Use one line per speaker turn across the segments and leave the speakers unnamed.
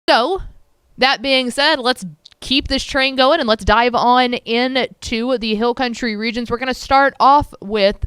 So, that being said, let's keep this train going and let's dive on into the Hill Country regions. We're going to start off with,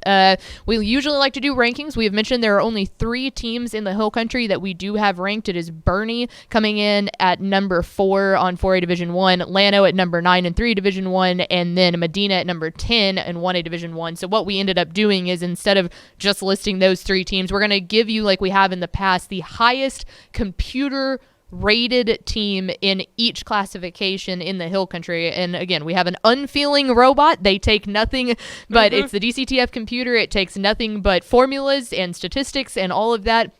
we usually like to do rankings. We have mentioned there are only 3 teams in the Hill Country that we do have ranked. It is Boerne coming in at number 4 on 4A Division 1, Llano at number 9 in 3 Division 1, and then Medina at number 10 in 1A Division 1. So what we ended up doing is instead of just listing those 3 teams, we're going to give you, like we have in the past, the highest computer rated team in each classification in the Hill Country. And again, we have an unfeeling robot. They take nothing but it's the DCTF computer. It takes nothing but formulas and statistics and all of that,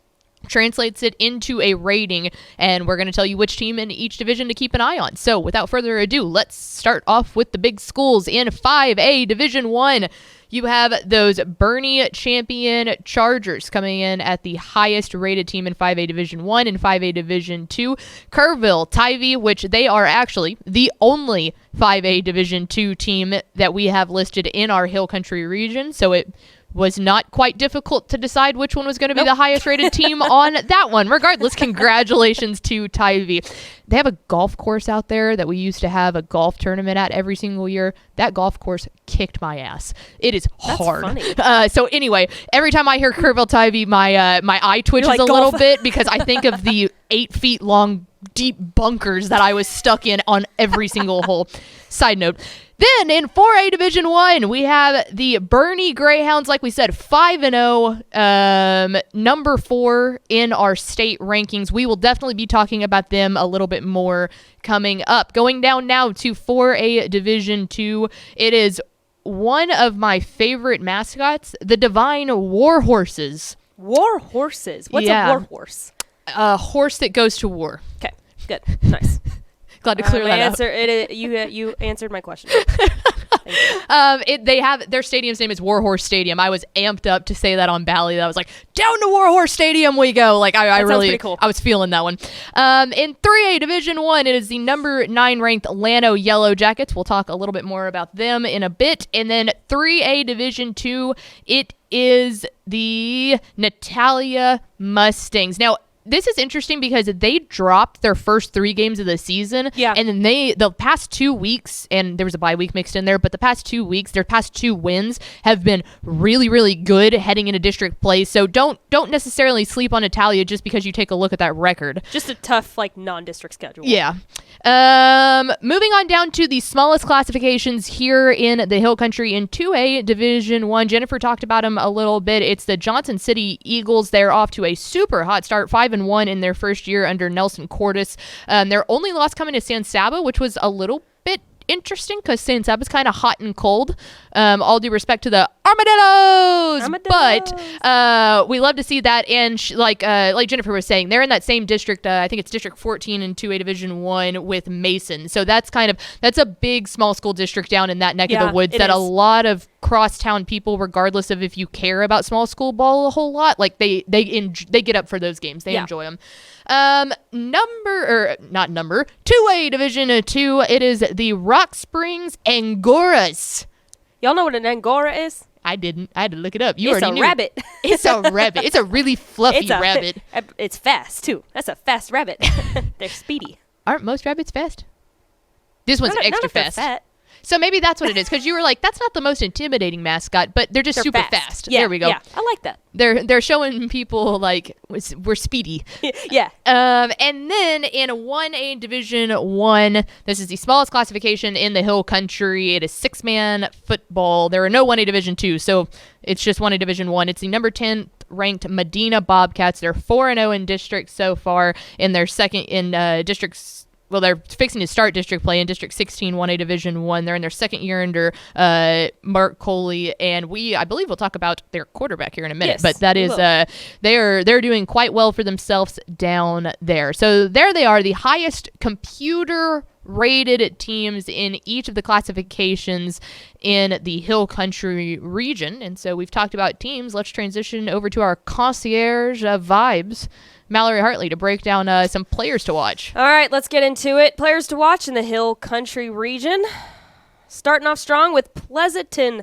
translates it into a rating, and we're going to tell you which team in each division to keep an eye on. So without further ado, let's start off with the big schools. In 5A Division 1, you have those Boerne champion Chargers coming in at the highest rated team in 5A Division 1. In 5A Division 2, Kerrville Tivy, which they are actually the only 5A Division 2 team that we have listed in our Hill Country region. So it was not quite difficult to decide which one was going to be the highest rated team on that one. Regardless, congratulations to Tivy. They have a golf course out there that we used to have a golf tournament at every single year. That golf course kicked my ass. It is hard. That's funny. So anyway, every time I hear Kerrville Tivy, my eye twitches a little bit because I think of the 8 feet long deep bunkers that I was stuck in on every single hole. Side note. Then in 4A Division 1, we have the Boerne Greyhounds, like we said, 5-0, number 4 in our state rankings. We will definitely be talking about them a little bit more coming up. Going down now to 4A Division 2, it is one of my favorite mascots, the Divine War Horses.
War horses? What's a war horse?
A horse that goes to war.
Okay, good, nice.
Glad to clear that up.
You answered my question.
They have their stadium's name is Warhorse Stadium. I was amped up to say that on Bally. I was like, down to Warhorse Stadium we go. Like I really, pretty cool. I was feeling that one. In 3A Division 1, it is the number 9 ranked Llano Yellow Jackets. We'll talk a little bit more about them in a bit. And then 3A Division 2, it is the Natalya Mustangs. Now, this is interesting because they dropped their first 3 games of the season. Yeah. And then the past 2 weeks, and there was a bye week mixed in there, but the past 2 weeks, their past 2 wins have been really, really good heading into district play. So don't necessarily sleep on Natalya just because you take a look at that record.
Just a tough, non-district schedule.
Yeah. Moving on down to the smallest classifications here in the Hill Country in 2A Division 1. Jennifer talked about them a little bit. It's the Johnson City Eagles. They're off to a super hot start, 5-1 in their first year under Nelson Cordes. Their only loss coming to San Saba, which was a little bit interesting because San Saba's kind of hot and cold. All due respect to the Armadillos. But we love to see that. And like Jennifer was saying, they're in that same district. I think it's District 14 in 2A Division 1 with Mason. So that's a big small school district down in that neck of the woods that a lot of crosstown people, regardless of if you care about small school ball a whole lot, like they get up for those games. They enjoy them. 2A Division 2, it is the Rock Springs Angoras.
Y'all know what an Angora is?
I didn't. I had to look it up.
It's a rabbit.
It's a rabbit. It's a really fluffy rabbit.
It's fast, too. That's a fast rabbit. They're speedy.
Aren't most rabbits fast? This one's extra fast.
Fat.
So maybe that's what it is, because you were like, that's not the most intimidating mascot, but they're just super fast.
Yeah,
there we go.
Yeah, I like that.
They're showing people, like, we're speedy.
Yeah.
And then in 1A Division 1, this is the smallest classification in the Hill Country. It is 6-man football. There are no 1A Division 2, so it's just 1A Division 1. It's the number 10 ranked Medina Bobcats. They're 4-0 in district so far in their second in districts. Well, they're fixing to start district play in District 16, 1A Division 1. They're in their second year under Mark Coley, and I believe we'll talk about their quarterback here in a minute. Yes, but that is they're doing quite well for themselves down there. So there they are, the highest computer rated teams in each of the classifications in the Hill Country region. And so we've talked about teams. Let's transition over to our concierge vibes, Mallory Hartley, to break down some players to watch.
All right, let's get into it. Players to watch in the Hill Country region. Starting off strong with Pleasanton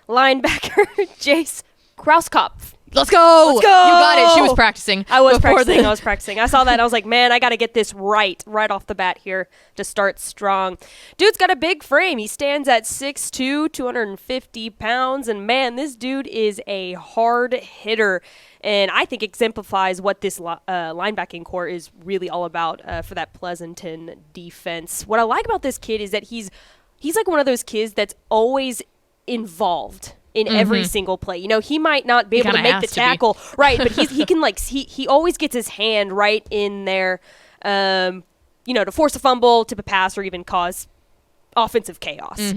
linebacker Jace Krauskopf.
Let's go.
Let's go.
You got it. She was practicing.
I was
before
practicing. I saw that and I was like, man, I got to get this right off the bat here to start strong. Dude's got a big frame. He stands at 6'2", 250 pounds. And man, this dude is a hard hitter. And I think exemplifies what this linebacking core is really all about for that Pleasanton defense. What I like about this kid is that he's like one of those kids that's always involved in every single play. You know, he might not be able to make the tackle, right? But he can he always gets his hand right in there, you know, to force a fumble, tip a pass, or even cause offensive chaos.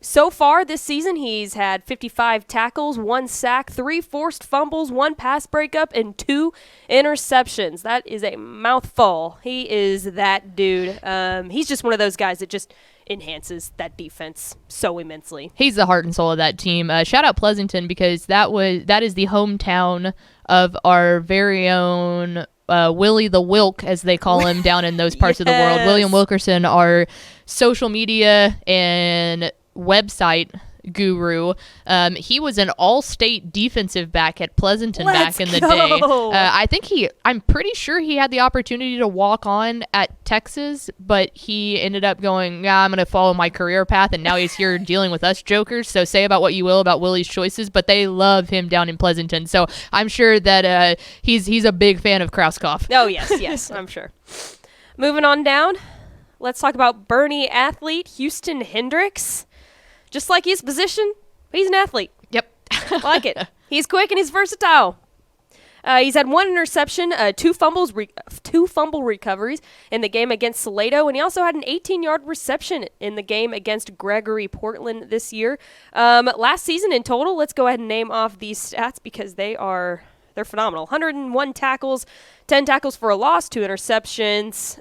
So far this season, he's had 55 tackles, 1 sack, 3 forced fumbles, 1 pass breakup, and 2 interceptions. That is a mouthful. He is that dude. He's just one of those guys that just enhances that defense so immensely.
He's the heart and soul of that team. Shout out Pleasanton, because that is the hometown of our very own Willie the Wilk, as they call him down in those parts of the world. William Wilkerson, our social media and website guru. He was an all-state defensive back at Pleasanton back in the day. I'm pretty sure he had the opportunity to walk on at Texas, but he ended up going, I'm going to follow my career path, and now he's here dealing with us jokers. So say about what you will about Willie's choices, but they love him down in Pleasanton. So I'm sure that he's a big fan of Krauskopf.
Oh, yes, I'm sure. Moving on down, let's talk about Bernie athlete Houston Hendricks. Just like his position, he's an athlete.
Yep.
I like it. He's quick and he's versatile. He's had 1 interception, 2 fumble recoveries in the game against Salado, and he also had an 18-yard reception in the game against Gregory Portland this year. Last season in total, let's go ahead and name off these stats because they're phenomenal. 101 tackles, 10 tackles for a loss, 2 interceptions,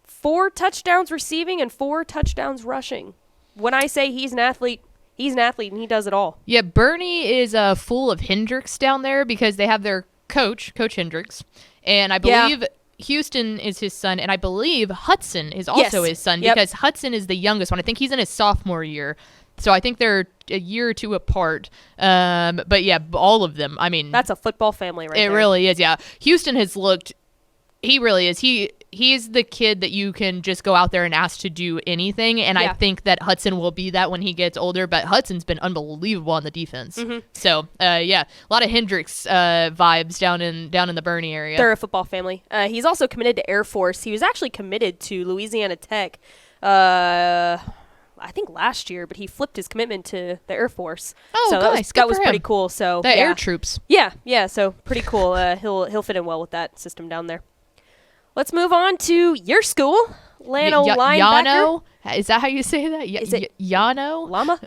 4 touchdowns receiving, and 4 touchdowns rushing. When I say he's an athlete, and he does it all.
Yeah, Bernie is full of Hendricks down there because they have their Coach Hendricks, and I believe Houston is his son, and I believe Hudson is also his son because Hudson is the youngest one. I think he's in his sophomore year, so I think they're a year or 2 apart. But yeah, all of them. I mean,
that's a football family right there.
It really is, yeah. Houston has looked. He really is. He's the kid that you can just go out there and ask to do anything, and I think that Hudson will be that when he gets older, but Hudson's been unbelievable on the defense. So, a lot of Hendricks vibes down in the Bernie area.
They're a football family. He's also committed to Air Force. He was actually committed to Louisiana Tech, I think last year, but he flipped his commitment to the Air Force.
Oh,
so
nice.
That was pretty cool. So
the air troops.
Yeah, so pretty cool. He'll fit in well with that system down there. Let's move on to your school, Llano linebacker.
Yano? Is that how you say that?
Is it
Yano?
Llama?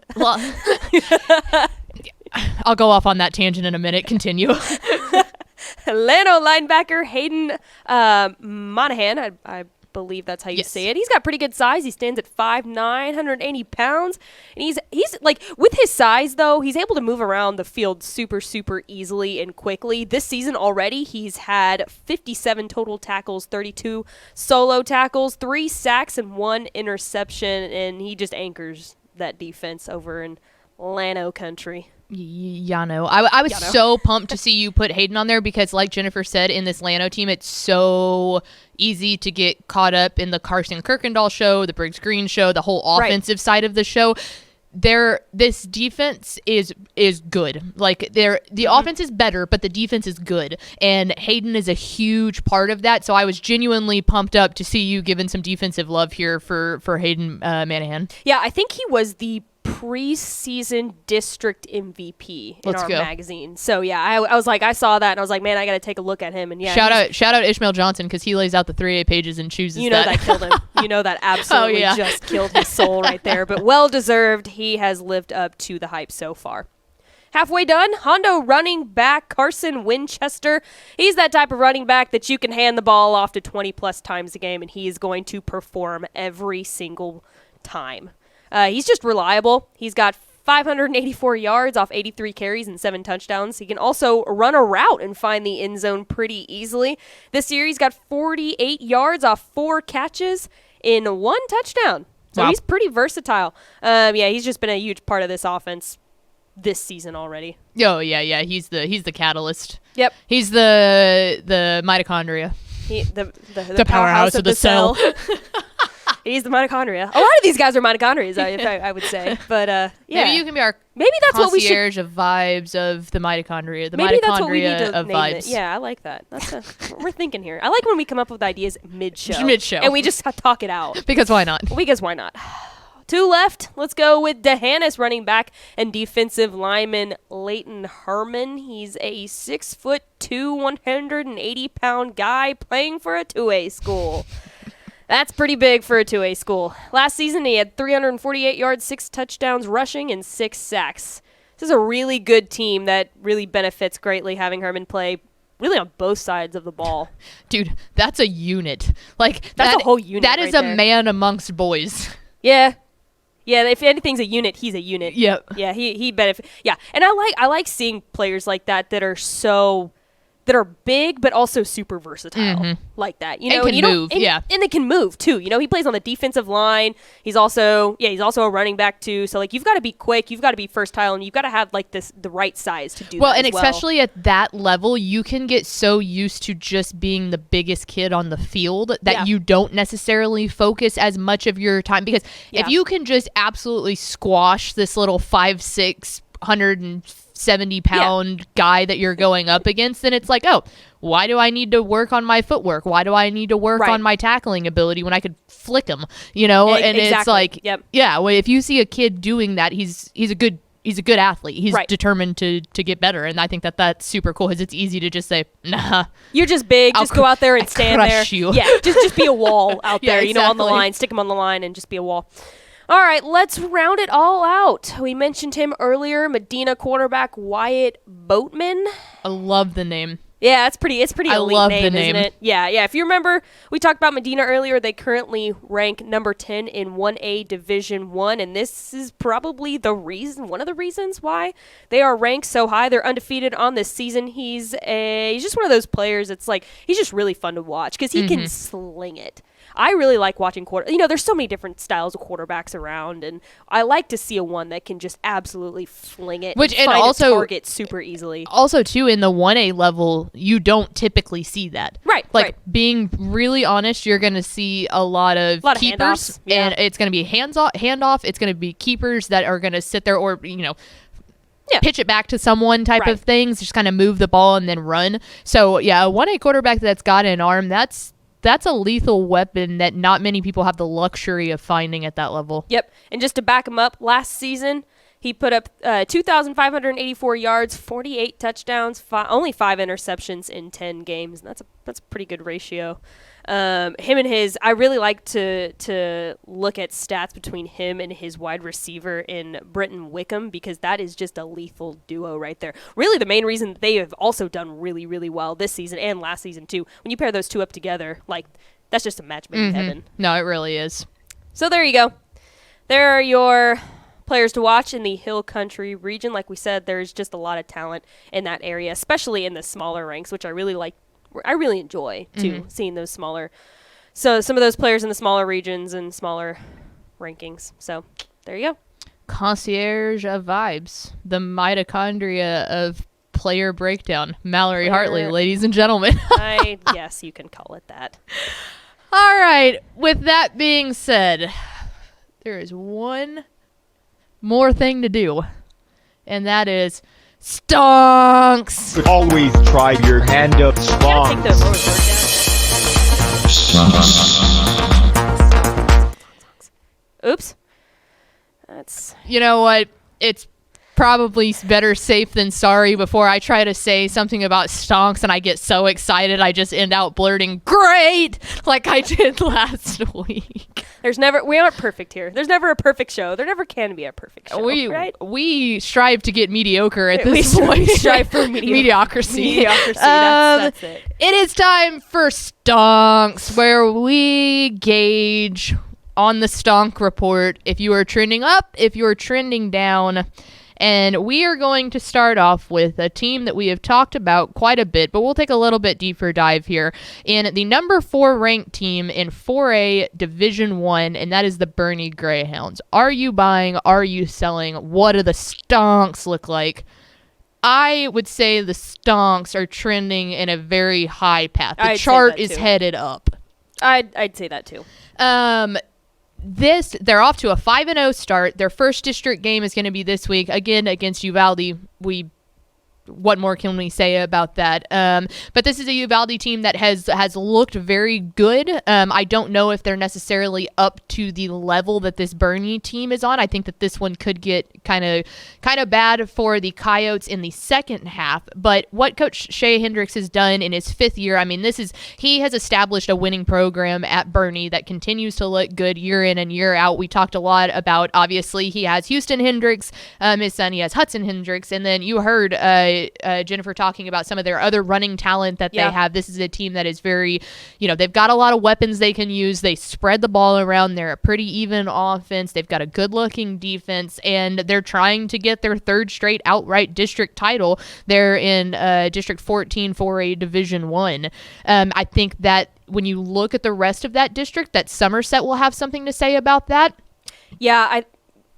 I'll go off on that tangent in a minute. Continue.
Llano linebacker Hayden Monahan. I believe that's how you say it. He's got pretty good size. He stands at 5'9", 180 pounds. And he's like, with his size, though, he's able to move around the field super, super easily and quickly. This season already, he's had 57 total tackles, 32 solo tackles, 3 sacks, and 1 interception. And he just anchors that defense over in Llano country.
Yano. I was so pumped to see you put Hayden on there because, like Jennifer said, in this Llano team, it's so easy to get caught up in the Carson Kirkendall show, the Briggs Green show, the whole offensive side of the show. This defense is good. Like the offense is better, but the defense is good, and Hayden is a huge part of that. So I was genuinely pumped up to see you giving some defensive love here for Hayden Monahan.
Yeah, I think he was the preseason district MVP in our magazine. So yeah, I was like, I saw that and I was like, man, I got to take a look at him. And yeah,
shout out Ishmael Johnson because he lays out the 3A pages and chooses.
That killed him. That absolutely just killed his soul right there. But well deserved. He has lived up to the hype so far. Halfway done, Hondo running back Carson Winchester. He's that type of running back that you can hand the ball off to 20-plus times a game, and he is going to perform every single time. He's just reliable. He's got 584 yards off 83 carries and 7 touchdowns. He can also run a route and find the end zone pretty easily. This year, he's got 48 yards off 4 catches in 1 touchdown. So he's pretty versatile. He's just been a huge part of this offense this season already.
Oh yeah. He's the catalyst.
Yep.
He's the mitochondria.
The powerhouse of the cell. He's the mitochondria. A lot of these guys are mitochondrias, I would say. But yeah,
maybe you can be our
that's what we should.
Concierge of vibes of the mitochondria. The
Maybe
mitochondria
that's what we need to
of
name
vibes.
it. Yeah, I like that. We're thinking here. I like when we come up with ideas mid-show.
Mid-show.
And we just talk it out.
Because why not?
Because why not? 2 left. Let's go with DeHannis, running back and defensive lineman Leighton Herman. He's a 6'2", 180-pound guy playing for a 2A school. That's pretty big for a 2A school. Last season, he had 348 yards, 6 touchdowns rushing, and 6 sacks. This is a really good team that really benefits greatly having Herman play really on both sides of the ball.
Dude, that's a unit. Like
that's a whole unit.
That is
right
a
there.
man amongst boys.
Yeah. Yeah, if anything's a unit, he's a unit.
Yep.
Yeah, he benefit. Yeah, and I like seeing players like that that are big but also super versatile like that. You know,
and can move.
And they can move too. You know, he plays on the defensive line. He's also a running back too. So like you've got to be quick, you've got to be versatile, and you've got to have like the right size to do that.
And especially at that level, you can get so used to just being the biggest kid on the field that you don't necessarily focus as much of your time, because if you can just absolutely squash this little 5'6", 170-pound guy that you're going up against, then it's like, oh, why do I need to work on my footwork? Why do I need to work on my tackling ability when I could flick him? You know, and
exactly.
it's like,
yeah.
Well, if you see a kid doing that, he's a good athlete. He's determined to get better, and I think that's super cool because it's easy to just say, nah,
you're just big. Just go out there and stand there.
You.
Yeah, just be a wall out there.
Exactly.
You know, on the line, stick him on the line, and just be a wall. All right, let's round it all out. We mentioned him earlier, Medina quarterback Wyatt Boatman.
I love the name.
Yeah, it's pretty elite name, isn't it? Yeah. If you remember, we talked about Medina earlier. They currently rank number 10 in 1A Division 1, and this is probably one of the reasons why they are ranked so high. They're undefeated on this season. He's just one of those players. It's like he's just really fun to watch because he can sling it. I really like watching there's so many different styles of quarterbacks around, and I like to see a one that can just absolutely fling it and also target super easily.
Also, too, in the 1A level, you don't typically see that.
Right.
Like, being really honest, you're going to see a lot of keepers, and it's going to be handoff. It's going to be keepers that are going to sit there or, pitch it back to someone type of things, just kind of move the ball and then run. So, yeah, a 1A quarterback that's got an arm, that's a lethal weapon that not many people have the luxury of finding at that level.
Yep. And just to back him up, last season, he put up 2,584 yards, 48 touchdowns, only 5 interceptions in 10 games. And that's a pretty good ratio. I really like to look at stats between him and his wide receiver in Britton Wickham, because that is just a lethal duo right there. Really the main reason they have also done really, really well this season and last season too. When you pair those two up together, like, that's just a match made in heaven.
No, it really is.
So there you go. There are your players to watch in the Hill Country region. Like we said, there's just a lot of talent in that area, especially in the smaller ranks, which I really enjoy too, seeing those smaller. So some of those players in the smaller regions and smaller rankings. So there you go.
Concierge of vibes, the mitochondria of player breakdown. Mallory Hartley, ladies and gentlemen.
I guess you can call it that.
All right. With that being said, there is one more thing to do, and that is stonks.
Always try your hand up, stonks.
Take the Oops. That's.
You know what? It's probably better safe than sorry before I try to say something about stonks and I get so excited I just end out blurting great like I did last week.
We aren't perfect here. There's never a perfect show. There never can be a perfect show.
Right? We strive to get mediocre at this point.
We strive for mediocrity. That's it.
It is time for stonks, where we gauge on the stonk report if you are trending up, if you are trending down. And we are going to start off with a team that we have talked about quite a bit, but we'll take a little bit deeper dive here in the number 4 ranked team in 4A Division 1, and that is the Boerne Greyhounds. Are you buying? Are you selling? What do the stonks look like? I would say the stonks are trending in a very high path. The chart is headed up.
I'd say that too.
They're off to a 5-0 start. Their first district game is going to be this week, again against Uvalde. What more can we say about that? But this is a Uvalde team that has looked very good. I don't know if they're necessarily up to the level that this Boerne team is on. I think that this one could get kind of bad for the Coyotes in the second half. But what Coach Shea Hendricks has done in his 5th year, I mean, he has established a winning program at Boerne that continues to look good year in and year out. We talked a lot about, obviously, he has Houston Hendricks, his son, he has Hudson Hendricks, and then you heard Jennifer talking about some of their other running talent that they have. This is a team that is very, they've got a lot of weapons they can use. They spread the ball around. They're a pretty even offense. They've got a good-looking defense, and they're trying to get their 3rd straight outright district title. They're in District 14 4A Division 1. I think that when you look at the rest of that district, that Somerset will have something to say about that.
Yeah,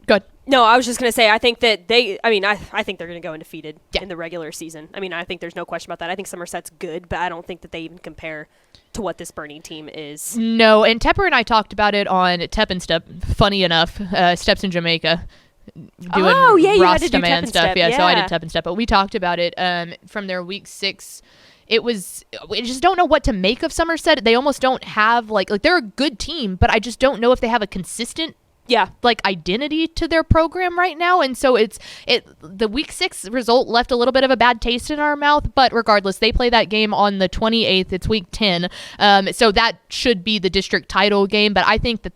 Good.
No, I was just going to say, I think that I think they're going to go undefeated in the regular season. I mean, I think there's no question about that. I think Somerset's good, but I don't think that they even compare to what this Boerne team is.
No, and Tepper and I talked about it on Tep and Step, funny enough, Steps in Jamaica. Doing
you had to do
Rasta Man
Tep and
stuff.
Step.
Yeah, so I did Tep and Step, but we talked about it from their week 6. We just don't know what to make of Somerset. They almost don't have, like they're a good team, but I just don't know if they have a consistent identity to their program right now. And so the week 6 result left a little bit of a bad taste in our mouth, but regardless, they play that game on the 28th. It's week 10. So that should be the district title game, but I think that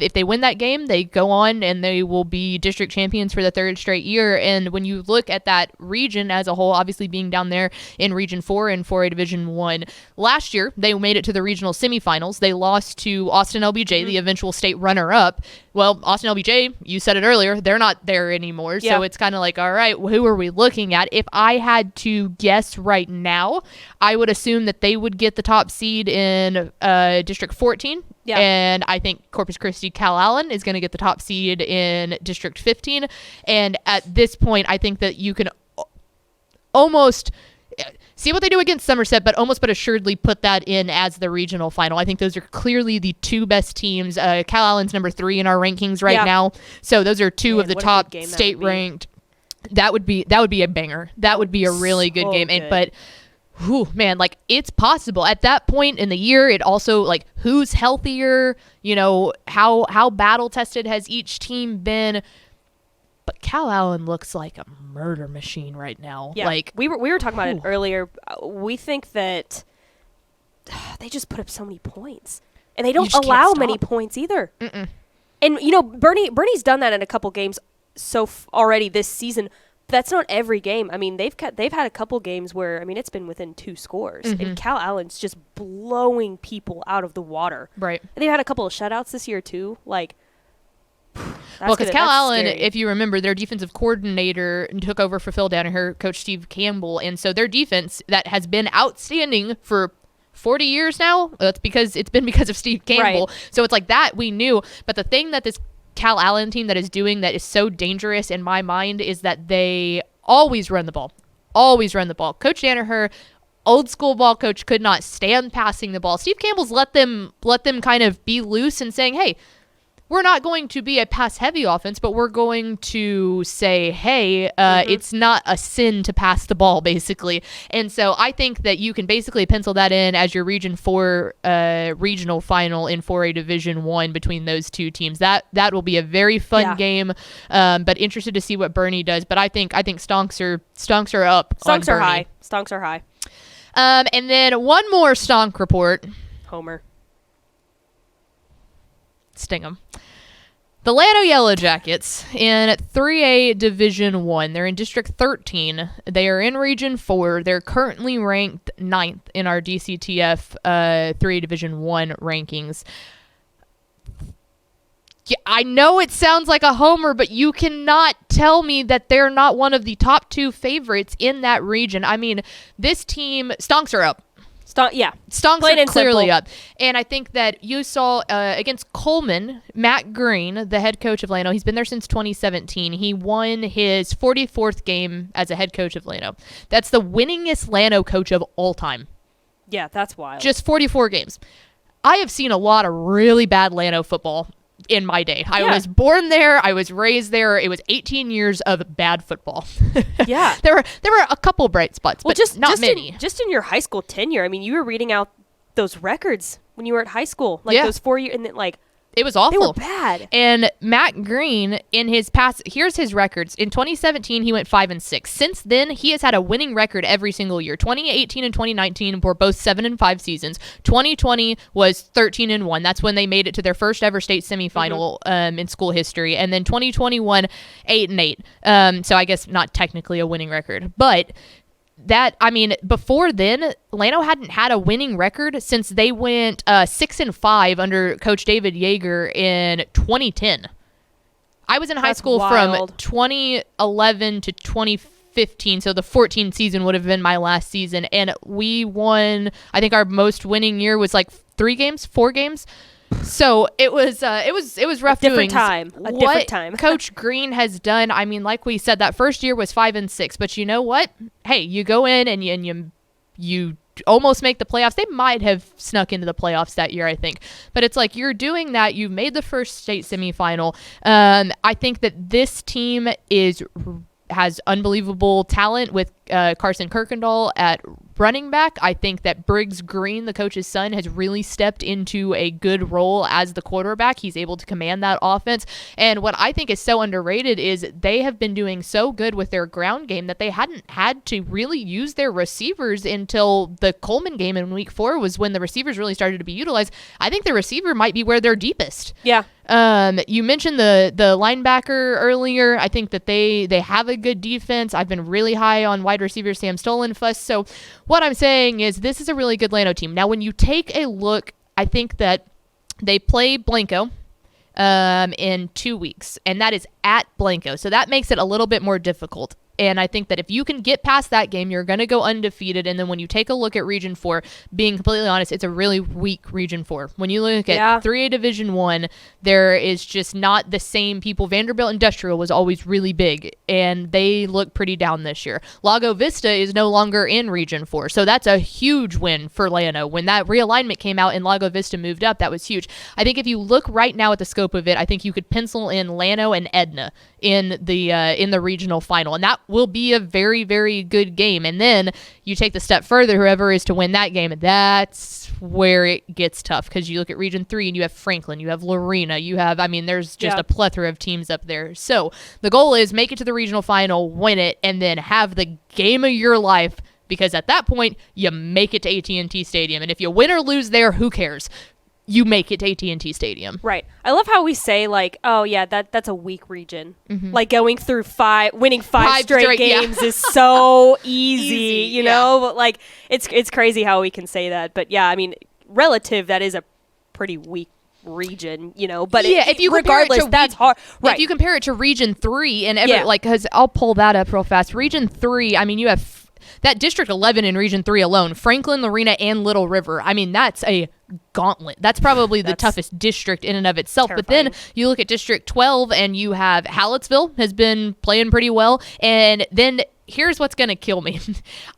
if they win that game, they go on and they will be district champions for the 3rd straight year. And when you look at that region as a whole, obviously being down there in Region 4 and 4A Division 1, last year they made it to the regional semifinals. They lost to Austin LBJ, the eventual state runner-up. Well, Austin LBJ, you said it earlier, they're not there anymore. Yeah. So it's kind of like, all right, who are we looking at? If I had to guess right now, I would assume that they would get the top seed in District 14. Yeah. And I think Corpus Christi Cal Allen is going to get the top seed in District 15. And at this point, I think that you can almost see what they do against Somerset, but almost but assuredly put that in as the regional final. I think those are clearly the 2 best teams. Cal Allen's number 3 in our rankings right now. So those are 2 of the top state ranked. That would be a banger. That would be a really good game.
Good.
But it's possible at that point in the year. It also who's healthier, how battle tested has each team been. But Cal Allen looks like a murder machine right now.
Yeah. We were talking about it earlier. We think that they just put up so many points, and they don't allow many points either. Mm-mm. And Boerne's done that in a couple games already this season. But that's not every game. I mean, they've had a couple games where it's been within 2 scores, and Cal Allen's just blowing people out of the water.
Right.
And they've had a couple of shutouts this year too.
Because Cal Allen, if you remember, their defensive coordinator took over for Phil Danaher, Coach Steve Campbell, and so their defense that has been outstanding for 40 years now, it's because of Steve Campbell. Right. So it's like that we knew. But the thing that this Cal Allen team that is doing that is so dangerous in my mind is that they always run the ball. Always run the ball. Coach Danaher, old school ball coach, could not stand passing the ball. Steve Campbell's let them kind of be loose and saying, hey, we're not going to be a pass-heavy offense, but we're going to say, hey, it's not a sin to pass the ball, basically. And so I think that you can basically pencil that in as your Region 4 regional final in 4A Division 1 between those 2 teams. That will be a very fun game, but interested to see what Boerne does. But I think stonks are up.
Stonks are high. Stonks are high.
And then one more stonk report.
Homer.
Sting 'em. The Llano Yellow Jackets in 3A Division 1. They're in District 13. They are in Region 4. They're currently ranked 9th in our DCTF 3A Division 1 rankings. Yeah, I know it sounds like a homer, but you cannot tell me that they're not one of the top 2 favorites in that region. I mean, this team, Stonks are up. Stonks
Plain
are
and
clearly
simple.
up. And I think that you saw against Coleman, Matt Green, the head coach of Llano, he's been there since 2017. He won his 44th game as a head coach of Llano. That's the winningest Llano coach of all time.
Yeah, that's wild.
Just 44 games. I have seen a lot of really bad Llano football in my day. I was born there. I was raised there. It was 18 years of bad football.
Yeah.
There were a couple bright spots, but not many.
Just in your high school tenure, I mean, you were reading out those records when you were at high school. Like those 4 years, and then
it was awful.
They were bad.
And Matt Green, in his past, here's his records. In 2017, he went 5-6. Since then, he has had a winning record every single year. 2018 and 2019 were both 7-5 seasons. 2020 was 13-1. That's when they made it to their first ever state semifinal in school history. And then 2021, 8-8. So I guess not technically a winning record, but before then, Llano hadn't had a winning record since they went 6-5 under Coach David Yeager in 2010. I was in high school from 2011 to 2015, so the 14 season would have been my last season, and we won. I think our most winning year was like 4 games. So it was rough.
A different time.
Coach Green has done. I mean, like we said, that first year was 5-6, but you know what? Hey, you go in and you almost make the playoffs. They might have snuck into the playoffs that year, I think. But it's like you're doing that. You've made the first state semifinal. I think that this team has unbelievable talent with Carson Kirkendall at running back. I think that Briggs Green, the coach's son, has really stepped into a good role as the quarterback. He's able to command that offense. And what I think is so underrated is they have been doing so good with their ground game that they hadn't had to really use their receivers until the Coleman game in week 4 was when the receivers really started to be utilized. I think the receiver might be where they're deepest.
Yeah.
You mentioned the linebacker earlier. I think that they have a good defense. I've been really high on wide receiver Sam Stolenfuss. So what I'm saying is this is a really good Llano team. Now, when you take a look, I think that they play Blanco in 2 weeks, and that is at Blanco. So that makes it a little bit more difficult. And I think that if you can get past that game, you're going to go undefeated. And then when you take a look at Region 4, being completely honest, it's a really weak Region 4. When you look at 3A Division 1, there is just not the same people. Vanderbilt Industrial was always really big, and they look pretty down this year. Lago Vista is no longer in Region 4, so that's a huge win for Llano. When that realignment came out and Lago Vista moved up, that was huge. I think if you look right now at the scope of it, I think you could pencil in Llano and Edna in the regional final, and that will be a very, very good game. And then you take the step further, whoever is to win that game, that's where it gets tough, because you look at Region 3 and you have Franklin, you have Lorena, there's just a plethora of teams up there. So the goal is make it to the regional final, win it, and then have the game of your life, because at that point you make it to AT&T Stadium, and if you win or lose there, who cares? You make it to AT&T Stadium.
Right. I love how we say, like, oh, yeah, that's a weak region. Mm-hmm. Like, going through winning five straight games is so easy, you know? But, like, it's crazy how we can say that. But, yeah, I mean, relative, that is a pretty weak region, you know? But
if you
regardless, that's hard. Right.
If you compare it to Region 3 and because I'll pull that up real fast. Region 3, I mean, you have that District 11 in Region 3 alone, Franklin, Lorena, and Little River. I mean, that's a gauntlet. That's probably the toughest district in and of itself.
Terrifying.
But then you look at District 12 and you have Hallettsville has been playing pretty well. And then here's what's going to kill me.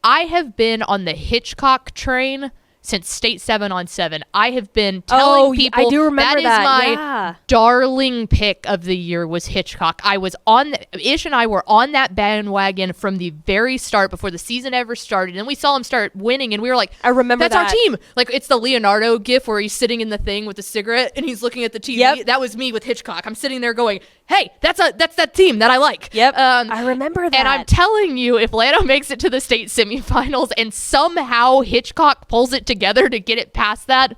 I have been on the Hitchcock train since State 7-on-7. I have been telling people
I do remember
that is my darling pick of the year was Hitchcock. I was Ish and I were on that bandwagon from the very start before the season ever started, and we saw him start winning, and we were like,
I remember
that's our team. Like, it's the Leonardo gif where he's sitting in the thing with the cigarette and he's looking at the TV.
Yep.
That was me with Hitchcock. I'm sitting there going, hey, that's that team that I like.
Yep. I remember that.
And I'm telling you, if Llano makes it to the state semifinals and somehow Hitchcock pulls it together to get it past that.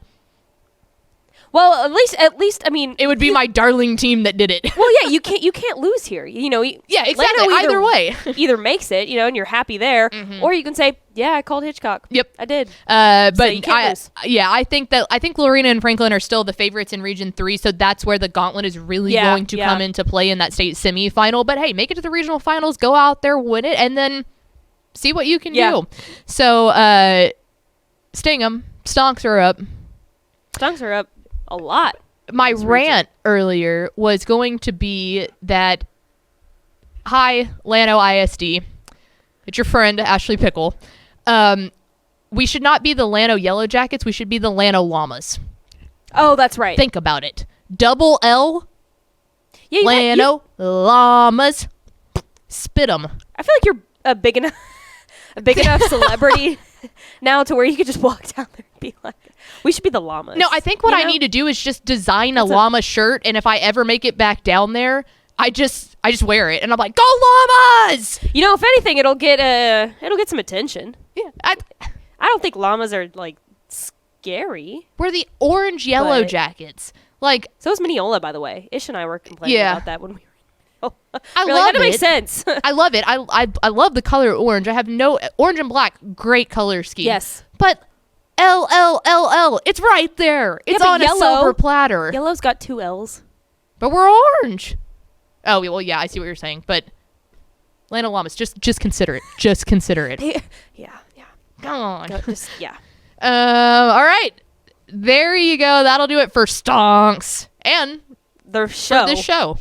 Well, at least, I mean,
It would be my darling team that did it.
well, yeah, you can't lose here.
Yeah, exactly.
Lano
Either way.
either makes it, and you're happy there, or you can say, yeah, I called Hitchcock.
Yep.
I did.
But
you can't lose.
I think Lorena and Franklin are still the favorites in Region 3, so that's where the gauntlet is really going to come into play in that state semifinal. But hey, make it to the regional finals, go out there, win it, and then see what you can do. So, sting 'em. Stonks are up.
Stonks are up a lot.
My rant earlier was going to be that, hi, Llano ISD. It's your friend, Ashley Pickle. We should not be the Llano Yellow Jackets. We should be the Llano Llamas.
Oh, that's right.
Think about it. Double L,
Yeah,
Llano Llamas. Spit 'em.
I feel like you're a big enough celebrity now to where you could just walk down there and be like, we should be the llamas.
No, I think what I need to do is just design a llama shirt, and if I ever make it back down there, I just wear it, and I'm like, go llamas!
If anything, it'll get some attention.
Yeah,
I don't think llamas are like scary.
we're the orange yellow
But-
jackets. Like,
So is Mineola, by the way. Ish and I were complaining
Yeah.
about that when we were.
I
We're
love
like, that
it.
makes sense.
I love it. I love the color orange. I have no orange and black, great color scheme.
Yes.
But LLLL, it's right there. It's
but
on a
yellow-
silver platter.
Yellow's got 2 L's.
But we're orange. Oh, well, yeah, I see what you're saying. But Llano Llamas, just consider it. Just consider it.
Yeah.
Come on.
Yeah.
All right. There you go. That'll do it for Stonks and
The show.
for this show.